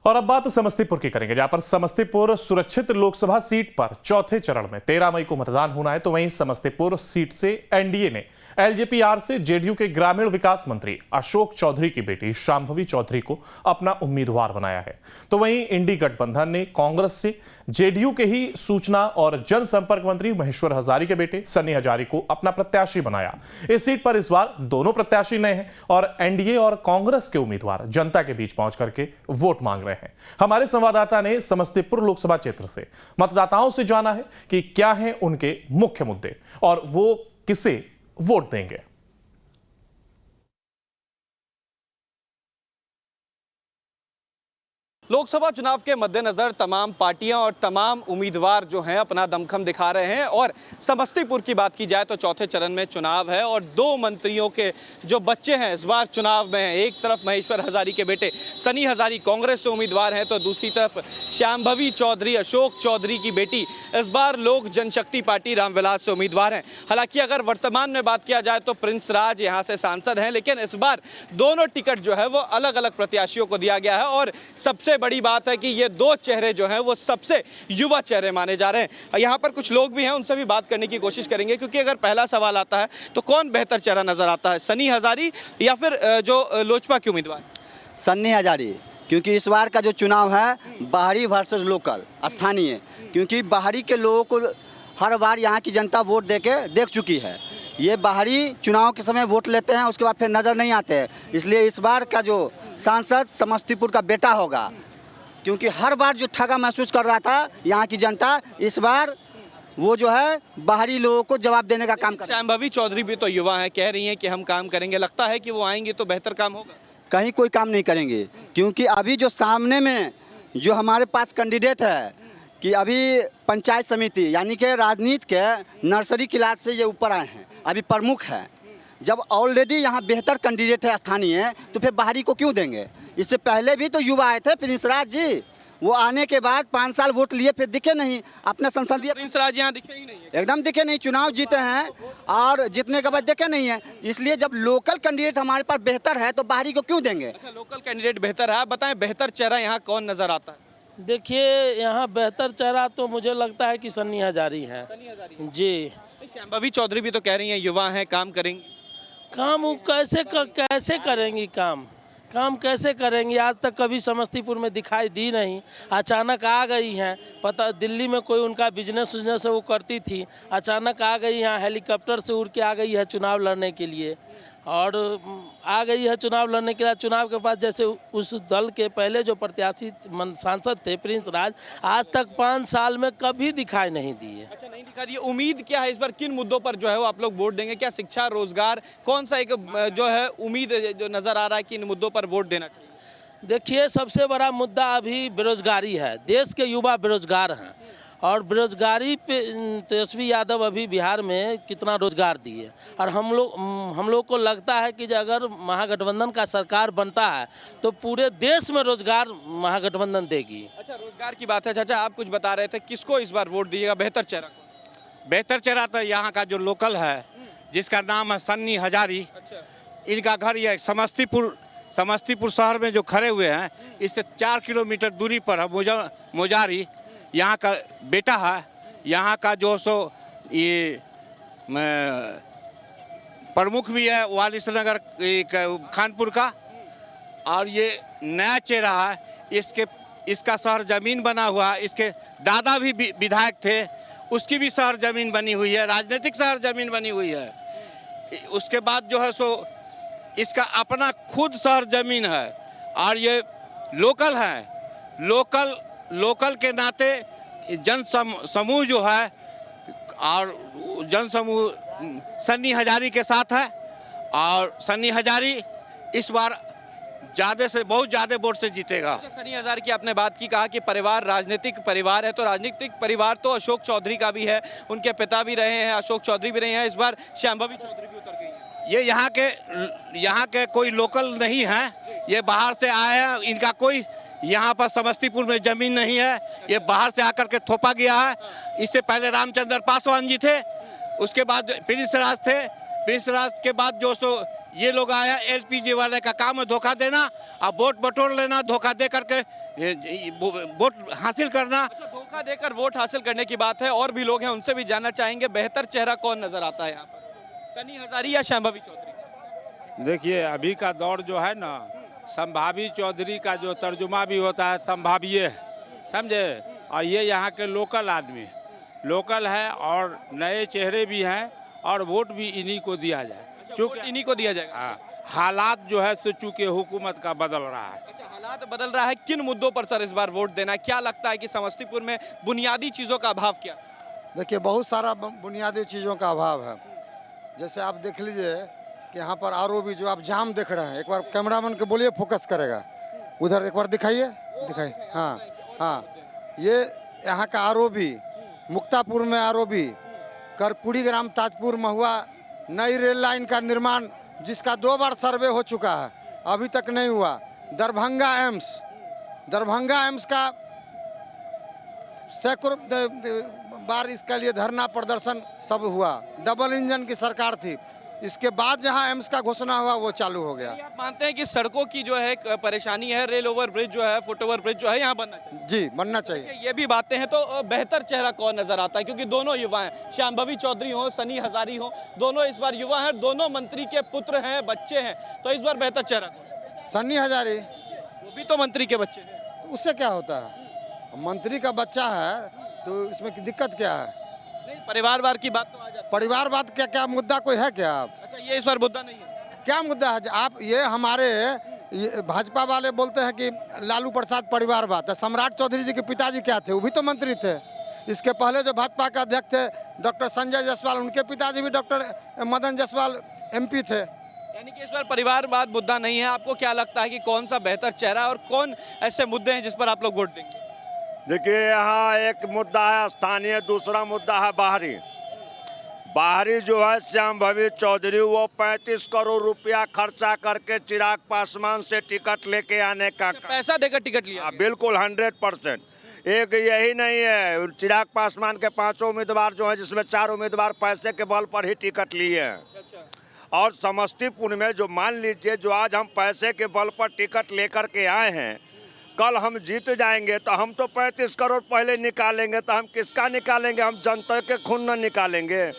और अब बात समस्तीपुर की करेंगे, जहां पर समस्तीपुर सुरक्षित लोकसभा सीट पर चौथे चरण में 13 मई को मतदान होना है। तो वहीं समस्तीपुर सीट से एनडीए ने एलजेपीआर से जेडीयू के ग्रामीण विकास मंत्री अशोक चौधरी की बेटी शांभवी चौधरी को अपना उम्मीदवार बनाया है। तो वहीं इंडी गठबंधन ने कांग्रेस से जेडीयू के ही सूचना और जनसंपर्क मंत्री महेश्वर हजारी के बेटे सन्नी हजारी को अपना प्रत्याशी बनाया। इस सीट पर इस बार दोनों प्रत्याशी नए हैं और एनडीए और कांग्रेस के उम्मीदवार जनता के बीच पहुंच करके वोट मांग रहे हैं। हमारे संवाददाता ने समस्तीपुर लोकसभा क्षेत्र से मतदाताओं से जाना है कि क्या हैं उनके मुख्य मुद्दे और वो किसे वोट देंगे। लोकसभा चुनाव के मद्देनजर तमाम पार्टियां और तमाम उम्मीदवार जो हैं अपना दमखम दिखा रहे हैं। और समस्तीपुर की बात की जाए तो चौथे चरण में चुनाव है और दो मंत्रियों के जो बच्चे हैं इस बार चुनाव में हैं। एक तरफ महेश्वर हजारी के बेटे सनी हजारी कांग्रेस से उम्मीदवार हैं, तो दूसरी तरफ शांभवी चौधरी अशोक चौधरी की बेटी इस बार लोक जनशक्ति पार्टी रामविलास से उम्मीदवार हैं। हालांकि अगर वर्तमान में बात किया जाए तो प्रिंस राज यहाँ से सांसद हैं, लेकिन इस बार दोनों टिकट जो है वो अलग अलग प्रत्याशियों को दिया गया है। और सबसे बड़ी बात है कि ये दो चेहरे जो हैं वो सबसे युवा चेहरे माने जा रहे हैं। यहाँ पर कुछ लोग भी हैं, उनसे भी बात करने की कोशिश करेंगे, क्योंकि अगर पहला सवाल आता है तो कौन बेहतर चेहरा नजर आता है, सनी हजारी या फिर जो लोजपा के उम्मीदवार? सन्नी हजारी, क्योंकि इस बार का जो चुनाव है बाहरी वर्सेस लोकल स्थानीय, क्योंकि बाहरी के लोगों को हर बार यहाँ की जनता वोट देख चुकी है। ये बाहरी चुनाव के समय वोट लेते हैं, उसके बाद फिर नज़र नहीं आते हैं। इसलिए इस बार का जो सांसद समस्तीपुर का बेटा होगा, क्योंकि हर बार जो ठगा महसूस कर रहा था यहाँ की जनता, इस बार वो जो है बाहरी लोगों को जवाब देने का काम कर रहा है। शांभवी चौधरी भी तो युवा हैं, कह रही हैं कि हम काम करेंगे, लगता है कि वो आएंगे तो बेहतर काम होगा? कहीं कोई काम नहीं करेंगे, क्योंकि अभी जो सामने में जो हमारे पास कैंडिडेट है कि अभी पंचायत समिति यानी कि राजनीति के नर्सरी क्लास से ये ऊपर आए हैं, अभी प्रमुख है। जब ऑलरेडी यहाँ बेहतर कैंडिडेट है स्थानीय, तो फिर बाहरी को क्यों देंगे? इससे पहले भी तो युवा आए थे, प्रिंस राज जी, वो आने के बाद 5 साल वोट लिए, फिर दिखे नहीं अपने संसदीय। प्रिंस राज यहाँ दिखे ही नहीं है, एकदम दिखे नहीं। चुनाव जीते हैं और जीतने के बाद दिखे नहीं है। इसलिए जब लोकल कैंडिडेट हमारे पास बेहतर है तो बाहरी को क्यों देंगे? अच्छा, लोकल कैंडिडेट बेहतर है, बताएं बेहतर चेहरा यहाँ कौन नजर आता है? देखिए, यहाँ बेहतर चेहरा तो मुझे लगता है कि सन्नी हजारी है जी। शांभवी चौधरी भी तो कह रही हैं युवा हैं, काम करेंगे। काम वो कैसे करेंगी? काम कैसे करेंगी? आज तक कभी समस्तीपुर में दिखाई दी नहीं, अचानक आ गई हैं। पता दिल्ली में कोई उनका बिजनेस है वो करती थी, अचानक आ गई यहाँ, हेलीकॉप्टर से उड़ के आ गई है चुनाव लड़ने के लिए। और आ गई है चुनाव लड़ने के लिए। चुनाव के बाद जैसे उस दल के पहले जो प्रत्याशी सांसद थे प्रिंस राज, आज तक 5 साल में कभी दिखाई नहीं दिए। अच्छा, नहीं दिखा दिए। उम्मीद क्या है इस बार, किन मुद्दों पर जो है वो आप लोग वोट देंगे? क्या शिक्षा, रोजगार, कौन सा एक जो है उम्मीद जो नजर आ रहा है कि इन मुद्दों पर वोट देना चाहिए? देखिए, सबसे बड़ा मुद्दा अभी बेरोजगारी है। देश के युवा बेरोजगार हैं और बेरोजगारी पे तेजस्वी यादव अभी बिहार में कितना रोजगार दिए। और हम लोग को लगता है कि अगर महागठबंधन का सरकार बनता है तो पूरे देश में रोजगार महागठबंधन देगी। अच्छा, रोजगार की बात है। चाचा, आप कुछ बता रहे थे, किसको इस बार वोट दीजिएगा? बेहतर चेहरा कौन? बेहतर चेहरा तो यहाँ का जो लोकल है, जिसका नाम है सन्नी हजारी। अच्छा, इनका घर ये समस्तीपुर शहर में जो खड़े हुए हैं, इससे 4 किलोमीटर दूरी पर है मोजारी। यहाँ का बेटा है, यहाँ का जो सो ये प्रमुख भी है वालिस नगर खानपुर का। और ये नया चेहरा है, इसका शहर जमीन बना हुआ है। इसके दादा भी विधायक थे, उसकी भी शहर जमीन बनी हुई है, राजनीतिक शहर जमीन बनी हुई है। उसके बाद जो है सो इसका अपना खुद शहर जमीन है। और ये लोकल है, लोकल के नाते जन समूह जो है, और जन समूह सन्नी हजारी के साथ है। और सन्नी हजारी इस बार बहुत ज़्यादा वोट से जीतेगा। अच्छा, सनी हजारी की आपने बात की, कहा कि परिवार राजनीतिक परिवार है, तो राजनीतिक परिवार तो अशोक चौधरी का भी है, उनके पिता भी रहे हैं, अशोक चौधरी भी रहे हैं। इस बार शांभवी चौधरी भी उतर गई है। ये यहाँ के कोई लोकल नहीं हैं, ये बाहर से आए हैं। इनका कोई यहाँ पर समस्तीपुर में ज़मीन नहीं है, ये बाहर से आकर के थोपा गया है। इससे पहले रामचंद्र पासवान जी थे, उसके बाद प्रिंस राज थे, प्रिंस राज के बाद जो सो ये लोग आया एलपीजी वाले का काम है धोखा देना और वोट बटोर लेना, धोखा दे करके वोट हासिल करना। अच्छा, धोखा देकर वोट हासिल करने की बात है। और भी लोग हैं, उनसे भी जानना चाहेंगे बेहतर चेहरा कौन नजर आता है यहाँ पर, सनी हजारी या शांभवी चौधरी? देखिए अभी का दौर जो है ना, संभावी चौधरी का जो तर्जुमा भी होता है संभाविये, समझे। और ये यहाँ के लोकल आदमी लोकल है और नए चेहरे भी हैं और वोट भी इन्हीं को दिया जाए। वोट इन्हीं को दिया जाएगा। हालात जो है सो चूंकि हुकूमत का बदल रहा है। अच्छा, हालात बदल रहा है, किन मुद्दों पर सर इस बार वोट देना है? क्या लगता है कि समस्तीपुर में बुनियादी चीजों का अभाव क्या? देखिए बहुत सारा बुनियादी चीज़ों का अभाव है। जैसे आप देख लीजिए कि यहाँ पर आरओबी जो आप जाम देख रहे हैं, एक बार कैमरामैन को बोलिए फोकस करेगा, उधर एक बार दिखाइए। हाँ हाँ, ये यहाँ का आरओबी, मुक्तापुर में आरओबी, करपुड़ी ग्राम ताजपुर महुआ नई रेल लाइन का निर्माण जिसका 2 बार सर्वे हो चुका है, अभी तक नहीं हुआ। दरभंगा एम्स का सैकड़ों बार इसके लिए धरना प्रदर्शन सब हुआ। डबल इंजन की सरकार थी, इसके बाद जहां एम्स का घोषणा हुआ वो चालू हो गया। आप मानते हैं कि सड़कों की जो है परेशानी है, रेल ओवर ब्रिज जो है, फुट ओवर ब्रिज जो है यहाँ बनना चाहिए? जी बनना चाहिए। ये भी बातें हैं, तो बेहतर चेहरा कौन नजर आता है? क्योंकि दोनों युवा हैं, शांभवी चौधरी हो, सनी हजारी हो, दोनों इस बार युवा हैं, दोनों मंत्री के पुत्र हैं, बच्चे हैं, तो इस बार बेहतर चेहरा कौन? सन्नी हजारी, वो भी तो मंत्री के बच्चे हैं। तो उससे क्या होता है, मंत्री का बच्चा है तो इसमें दिक्कत क्या है? नहीं, परिवारवाद की बात तो आ जाती है। परिवारवाद क्या मुद्दा कोई है क्या? अच्छा, ये इस बार मुद्दा नहीं है। क्या मुद्दा है? आप ये हमारे भाजपा वाले बोलते हैं कि लालू प्रसाद परिवारवाद है। सम्राट चौधरी जी के पिताजी क्या थे? वो भी तो मंत्री थे। इसके पहले जो भाजपा के अध्यक्ष थे डॉक्टर संजय जायसवाल, उनके पिताजी भी डॉक्टर मदन जायसवाल एमपी थे। यानी कि इस बार परिवारवाद मुद्दा नहीं है। आपको क्या लगता है कि कौन सा बेहतर चेहरा और कौन ऐसे मुद्दे हैं जिस पर आप लोग वोट देंगे? देखिए यहाँ एक मुद्दा है स्थानीय, दूसरा मुद्दा है बाहरी। बाहरी जो है शांभवी चौधरी, वो 35 करोड़ रुपया खर्चा करके चिराग पासवान से टिकट लेके आने का पैसा देकर टिकट लिया? बिल्कुल 100%। एक यही नहीं है, चिराग पासवान के 5 उम्मीदवार जो हैं, जिसमें 4 उम्मीदवार पैसे के बल पर ही टिकट लिए हैं। अच्छा। और समस्तीपुर में जो मान लीजिए जो आज हम पैसे के बल पर टिकट लेकर के आए हैं, कल हम जीत जाएंगे तो हम तो 35 करोड़ पहले निकालेंगे, तो हम किसका निकालेंगे? हम जनता के खून न निकालेंगे।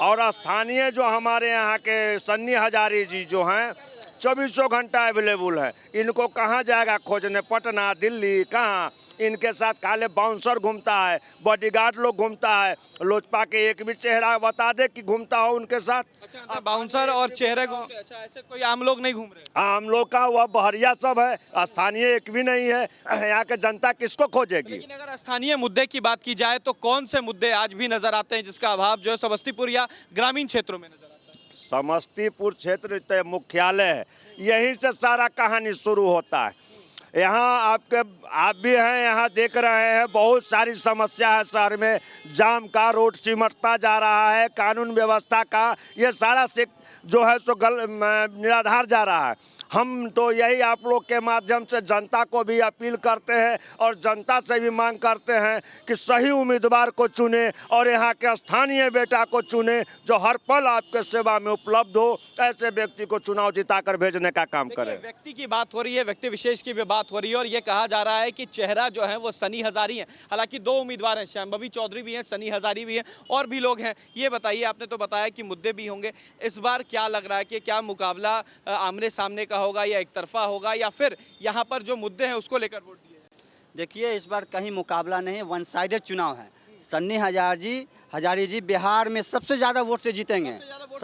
और स्थानीय जो हमारे यहाँ के सन्नी हजारी जी जो हैं, 24 घंटा अवेलेबल है। इनको कहाँ जाएगा खोजने? पटना, दिल्ली, कहाँ? इनके साथ काले बाउंसर घूमता है, बॉडीगार्ड लोग घूमता है। लोजपा के एक भी चेहरा बता दे कि घूमता हो उनके साथ? अच्छा, बाउंसर और चेहरे घूमते? अच्छा, ऐसे कोई आम लोग नहीं घूम रहे? आम लोग का वह बहरिया सब है, स्थानीय एक भी नहीं है। यहाँ के जनता किसको खोजेगी? लेकिन अगर स्थानीय मुद्दे की बात की जाए तो कौन से मुद्दे आज भी नजर आते हैं जिसका अभाव जो है समस्तीपुर या ग्रामीण क्षेत्रों में नजर आता है? समस्तीपुर क्षेत्र मुख्यालय है, यहीं से सारा कहानी शुरू होता है। यहाँ आप भी हैं, यहाँ देख रहे हैं बहुत सारी समस्या है शहर में। जाम का, रोड सिमटता जा रहा है, कानून व्यवस्था का ये सारा से जो है सो निराधार जा रहा है। हम तो यही आप लोग के माध्यम से जनता को भी अपील करते हैं और जनता से भी मांग करते हैं कि सही उम्मीदवार को चुने और यहाँ के स्थानीय बेटा को चुने जो हर पल आपके सेवा में उपलब्ध हो। ऐसे व्यक्ति को चुनाव जिताकर भेजने का काम करें। व्यक्ति की बात हो रही है, व्यक्ति विशेष की भी बात हो रही है और ये कहा जा रहा है कि चेहरा जो है वो सनी हजारी है। हालांकि 2 उम्मीदवार हैं, शांभवी चौधरी भी हैं, सनी हजारी भी हैं, और भी लोग हैं। ये बताइए, आपने तो बताया कि मुद्दे भी होंगे, इस बार क्या लग रहा है कि क्या मुकाबला आमने सामने का होगा या एक तरफा होगा, या फिर यहाँ पर जो मुद्दे हैं उसको लेकर वोट दिए? देखिए इस बार कहीं मुकाबला नहीं, वन साइडेड चुनाव है। सन्नी हजारी जी बिहार में सबसे ज़्यादा वोट से जीतेंगे।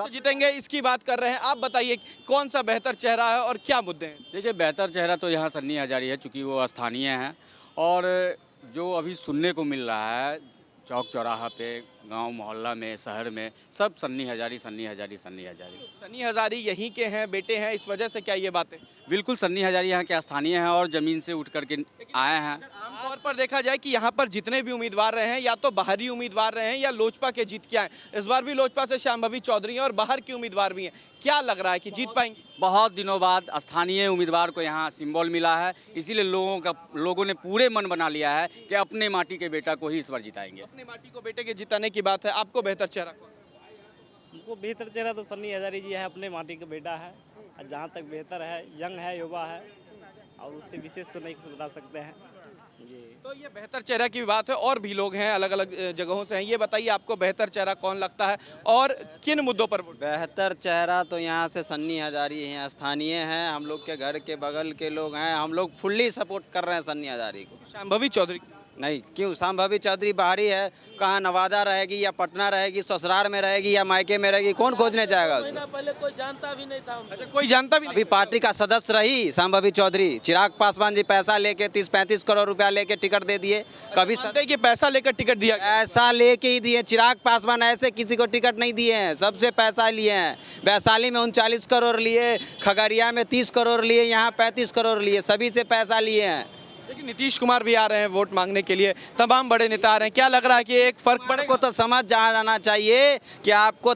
जीतेंगे, इसकी बात कर रहे हैं। आप बताइए कौन सा बेहतर चेहरा है और क्या मुद्दे हैं? देखिए बेहतर चेहरा तो यहाँ सन्नी हजारी है, चूँकि वो स्थानीय हैं। और जो अभी सुनने को मिल रहा है चौक चौराहा पे, गांव मोहल्ला में, शहर में, सब सन्नी हजारी। सनी हजारी यहीं के हैं, बेटे हैं, इस वजह से क्या ये बातें? बिल्कुल, सन्नी हजारी यहाँ के स्थानीय हैं और ज़मीन से उठ करके आए हैं। आमतौर पर देखा जाए कि यहाँ पर जितने भी उम्मीदवार रहे हैं या तो बाहरी उम्मीदवार रहे हैं या लोजपा के जीत के आए। इस बार भी लोजपा से शांभवी चौधरी हैं और बाहर के उम्मीदवार भी हैं। क्या लग रहा है कि जीत पाएंगे? बहुत दिनों बाद स्थानीय उम्मीदवार को यहाँ सिंबल मिला है, इसीलिए लोगों ने पूरे मन बना लिया है कि अपने माटी के बेटा को ही इस बार जिताएंगे। अपने माटी को बेटे के जिताने की बात है। आपको बेहतर चेहरा कौन? हमको बेहतर चेहरा तो सन्नी हजारी जी है, अपने माटी का बेटा है और जहाँ तक बेहतर है, यंग है, युवा है और उससे विशेष तो नहीं कुछ बता सकते हैं ये। तो ये बेहतर चेहरा की बात है, और भी लोग हैं अलग अलग जगहों से हैं। ये बताइए आपको बेहतर चेहरा कौन लगता है और किन मुद्दों पर वोट? बेहतर चेहरा तो यहाँ से सन्नी हजारी हैं, स्थानीय हैं, हम लोग के घर के बगल के लोग हैं, हम लोग फुल्ली सपोर्ट कर रहे हैं सन्नी हजारी को। शांभवी चौधरी नहीं, क्यों? शांभवी चौधरी बाहरी है, कहाँ नवादा रहेगी या पटना रहेगी, ससुराल में रहेगी या मायके में रहेगी, कौन खोजने जाएगा उसको? पहले कोई जानता भी नहीं था। अच्छा, कोई जानता भी अभी पार्टी का सदस्य रही शांभवी चौधरी। चिराग पासवान जी पैसा लेके 30-35 करोड़ रुपया लेके टिकट दे दिए। कभी नहीं कि पैसा लेकर टिकट दिया गया। पैसा लेके ही दिए। चिराग पासवान ऐसे किसी को टिकट नहीं दिए हैं, सबसे पैसा लिए हैं। वैशाली में 39 करोड़ लिए, खगड़िया में 30 करोड़ लिए, यहाँ 35 करोड़ लिए, सभी से पैसा लिए हैं। लेकिन नीतीश कुमार भी आ रहे हैं वोट मांगने के लिए, तमाम बड़े नेता आ रहे हैं। क्या लग रहा है कि एक फर्क को पड़ेगा? तो समझ जाना चाहिए कि आपको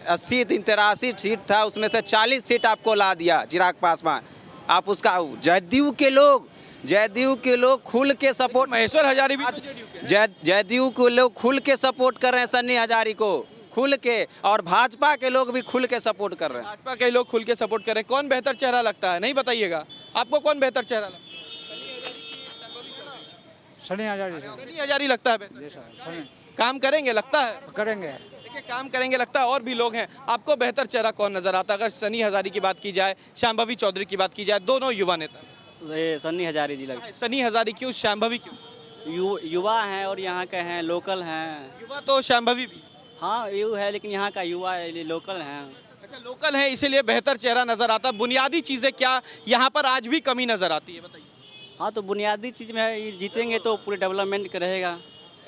83 सीट था, उसमें से 40 सीट आपको ला दिया चिराग पासवान। आप उसका जदयू के लोग खुल के सपोर्ट, महेश्वर हजारी भी जदयू के लोग खुल के सपोर्ट कर रहे हैं सन्नी हजारी को, खुल के, और भाजपा के लोग भी खुल के सपोर्ट कर रहे हैं। भाजपा के लोग खुल के सपोर्ट कर रहे हैं। कौन बेहतर चेहरा लगता है, नहीं बताइएगा आपको कौन बेहतर चेहरा लगता है? सन्नी हजारी सन्नी हजारी लगता है बेहतर। काम करेंगे लगता है? करेंगे। देखिए, काम करेंगे लगता है। और भी लोग हैं, आपको बेहतर चेहरा कौन नजर आता है? अगर सन्नी हजारी की बात की जाए, शांभवी चौधरी की बात की जाए, दोनों युवा नेता। सन्नी हजारी जी लगता सन्नी हजारी क्यों, शांभवी क्यों? है। युवा हैं और यहाँ के हैं, लोकल हैं। युवा तो शांभवी भी। हाँ यू है, लेकिन यहाँ का युवा लोकल हैं। अच्छा, लोकल है इसीलिए बेहतर चेहरा नजर आता है। बुनियादी चीजें क्या यहाँ पर आज भी कमी नजर आती है, बताइए। हाँ तो बुनियादी चीज़ में है, जीतेंगे तो पूरे डेवलपमेंट रहेगा।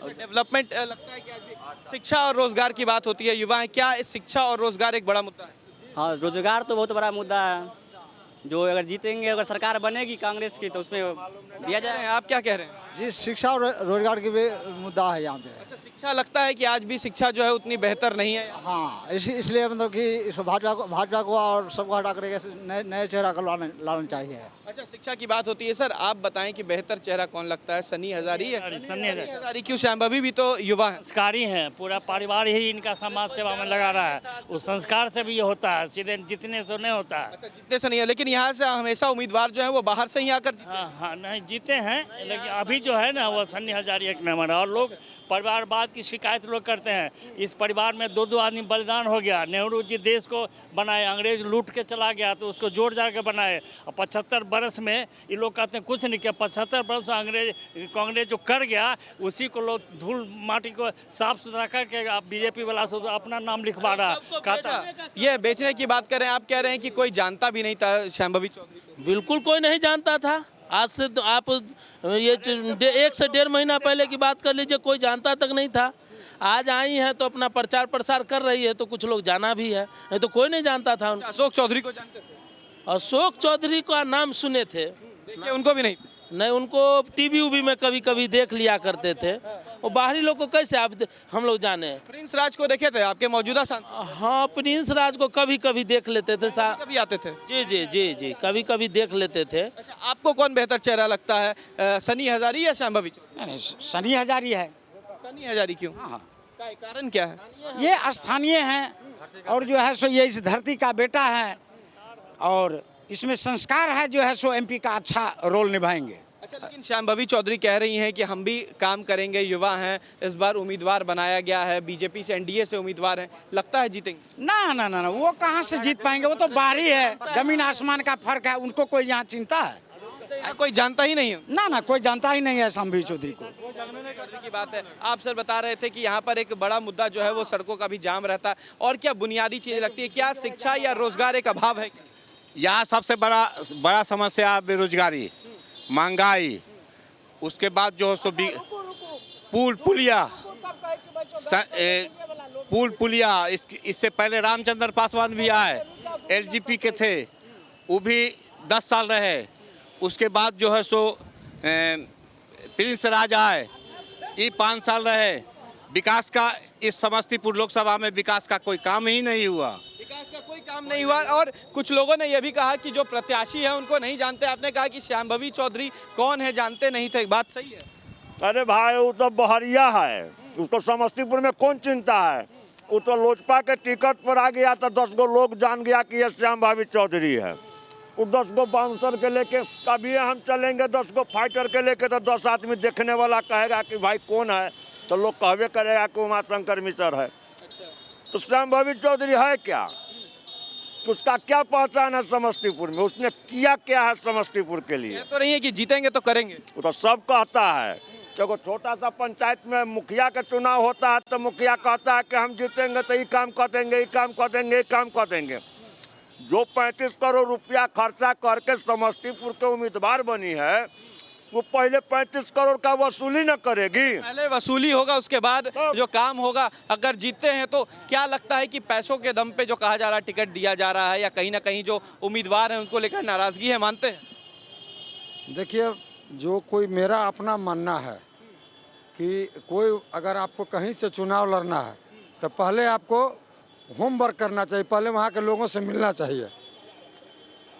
डेवलपमेंट लगता है कि आज भी शिक्षा और रोजगार की बात होती है, युवा है, क्या शिक्षा और रोजगार एक बड़ा मुद्दा है? हाँ रोजगार तो बहुत बड़ा मुद्दा है, जो अगर जीतेंगे, अगर सरकार बनेगी कांग्रेस की तो उसमें दिया जाए। आप क्या कह रहे हैं? जी, शिक्षा और रोजगार की भी मुद्दा है यहाँ पे। अच्छा, शिक्षा लगता है कि आज भी शिक्षा जो है उतनी बेहतर नहीं है। हाँ, इसलिए मतलब कि इस भाजपा को और सबको हटा करके नए चेहरा को लाना चाहिए। अच्छा, शिक्षा की बात होती है। सर आप बताएं कि बेहतर चेहरा कौन लगता है, सन्नी हजारी है? सन्नी हजारी क्यों? शांभवी भी तो युवा है। संस्कारी हैं, पूरा परिवार ही इनका समाज सेवा में लगा रहा है। उस संस्कार से भी ये होता है, सीधे जितने से नहीं होता है। अच्छा, जितने से नहीं है, लेकिन यहाँ से हमेशा उम्मीदवार जो है वो बाहर से ही आकर हाँ नहीं जीते हैं, लेकिन अभी जो है ना वो सन्नी हजारी एक नंबर है। और लोग परिवारवाद की शिकायत लोग करते हैं। इस परिवार में 2 आदमी बलिदान हो गया। नेहरू जी देश को बनाए, अंग्रेज लूट के चला गया तो उसको जोड़ जाड़ के बनाए। और 75 बरस में ये लोग कहते हैं कुछ नहीं किया। 75 बरस कांग्रेस जो कर गया, उसी को लोग धूल माटी को साफ सुथरा करके बीजेपी वाला सब अपना नाम लिखवा रहा। ये बेचने की बात कर रहे हैं, आप कह रहे हैं कि कोई जानता भी नहीं था शांभवी चौधरी? बिल्कुल कोई नहीं जानता था। आज से तो आप ये 1 से 1.5 महीना पहले की बात कर लीजिए, कोई जानता तक नहीं था। आज आई हैं तो अपना प्रचार प्रसार कर रही है तो कुछ लोग जाना भी है, नहीं तो कोई नहीं जानता था। अशोक चौधरी को जानते थे? अशोक चौधरी का नाम सुने थे, देखिए उनको भी नहीं। नहीं, उनको टीवी में कभी कभी देख लिया करते थे। वो बाहरी लोग को कैसे हम लोग जाने? प्रिंस राज को देखे थे आपके मौजूदा सांसद? हाँ, प्रिंस राज को कभी कभी देख लेते थे। कभी आते थे? जी, कभी कभी देख लेते थे। अच्छा, आपको कौन बेहतर चेहरा लगता है, सन्नी हजारी या शांभवी चौधरी? सन्नी हजारी है। सन्नी हजारी क्यों? हाँ, कारण क्या है? ये स्थानीय हैं और जो है सो ये इस धरती का बेटा है और इसमें संस्कार है, जो है सो एमपी का अच्छा रोल निभाएंगे। अच्छा, लेकिन शांभवी चौधरी कह रही हैं कि हम भी काम करेंगे, युवा हैं, इस बार उम्मीदवार बनाया गया है, बीजेपी से एनडीए से उम्मीदवार हैं, लगता है जीतेंगे? ना, वो कहाँ से जीत पाएंगे? वो तो बाहरी है, जमीन आसमान का फर्क है, उनको कोई यहाँ चिंता है? अच्छा, कोई जानता ही नहीं है? ना, कोई जानता ही नहीं है शांभवी चौधरी को। की बात है। आप सर बता रहे थे कि यहाँ पर एक बड़ा मुद्दा जो है वो सड़कों का भी जाम रहता है, और क्या बुनियादी चीजें लगती है, क्या शिक्षा या रोजगार एक अभाव है? यहाँ सबसे बड़ा समस्या बेरोजगारी, महंगाई, उसके बाद जो है सो पुलिया इससे पहले रामचंद्र पासवान भी आए, एलजीपी के थे, वो भी 10 साल रहे। उसके बाद जो है सो प्रिंस राज आए, ये 5 साल रहे। विकास का इस समस्तीपुर लोकसभा में विकास का कोई काम ही नहीं हुआ। विकास का कोई काम नहीं हुआ। और कुछ लोगों ने यह भी कहा कि जो प्रत्याशी है उनको नहीं जानते। आपने कहा कि शांभवी चौधरी कौन है, जानते नहीं थे, बात सही है? अरे भाई वो तो बहरिया है, उसको समस्तीपुर में कौन चिंता है? वो तो लोजपा के टिकट पर आ गया तो 10 गो लोग जान गया कि ये श्याम भावी चौधरी है। वो 10 गो बाउंसर के लेके कभी हम चलेंगे, 10 गो फाइटर के लेके तो 10 आदमी देखने वाला कहेगा कि भाई कौन है, तो लोग कहवे करेगा कि उमाशंकर मिश्र है। तो श्याम भावी चौधरी है क्या? उसका क्या पहचान है समस्तीपुर में? उसने किया क्या है समस्तीपुर के लिए? तो नहीं है कि जीतेंगे तो करेंगे, वो तो सब कहता है। देखो छोटा सा पंचायत में मुखिया का चुनाव होता है तो मुखिया कहता है कि हम जीतेंगे तो ये काम कर देंगे, ये काम कर देंगे, ये काम कर देंगे। जो 35 करोड़ रुपया खर्चा करके समस्तीपुर के उम्मीदवार बनी है, वो पहले 35 करोड़ का वसूली न करेगी? पहले वसूली होगा, उसके बाद जो काम होगा। अगर जीतते हैं तो क्या लगता है कि पैसों के दम पे जो कहा जा रहा है टिकट दिया जा रहा है, या कहीं ना कहीं जो उम्मीदवार हैं उनको लेकर नाराजगी है, मानते हैं? देखिए, जो कोई मेरा अपना मानना है कि कोई अगर आपको कहीं से चुनाव लड़ना है तो पहले आपको होमवर्क करना चाहिए, पहले वहाँ के लोगों से मिलना चाहिए।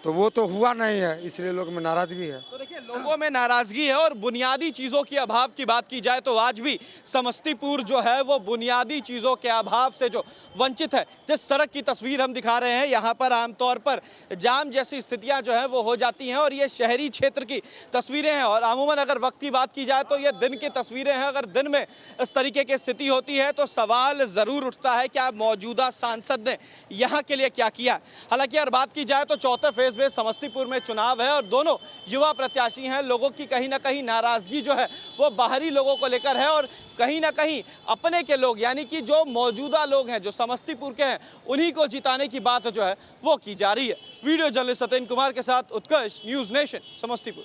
तो वो तो हुआ नहीं है, इसलिए लोग में नाराजगी है। तो देखिए, लोगों में नाराजगी है और बुनियादी चीज़ों की अभाव की बात की जाए तो आज भी समस्तीपुर जो है वो बुनियादी चीज़ों के अभाव से जो वंचित है। जिस सड़क की तस्वीर हम दिखा रहे हैं, यहाँ पर आमतौर पर जाम जैसी स्थितियाँ जो है वो हो जाती हैं और ये शहरी क्षेत्र की तस्वीरें हैं। और अमूमन अगर वक्त की बात की जाए तो ये दिन की तस्वीरें हैं। अगर दिन में इस तरीके की स्थिति होती है तो सवाल ज़रूर उठता है क्या मौजूदा सांसद ने यहाँ के लिए क्या किया। हालांकि अगर बात की जाए तो चौथे फेज में समस्तीपुर में चुनाव है और दोनों युवा प्रत्याशी हैं। लोगों की कहीं ना कहीं नाराजगी जो है वो बाहरी लोगों को लेकर है और कहीं ना कहीं अपने के लोग यानी कि जो मौजूदा लोग हैं, जो समस्तीपुर के हैं, उन्हीं को जिताने की बात जो है वो की जा रही है। वीडियो जर्नलिस्ट सत्येंद्र कुमार के साथ उत्कर्ष, न्यूज़ नेशन, समस्तीपुर।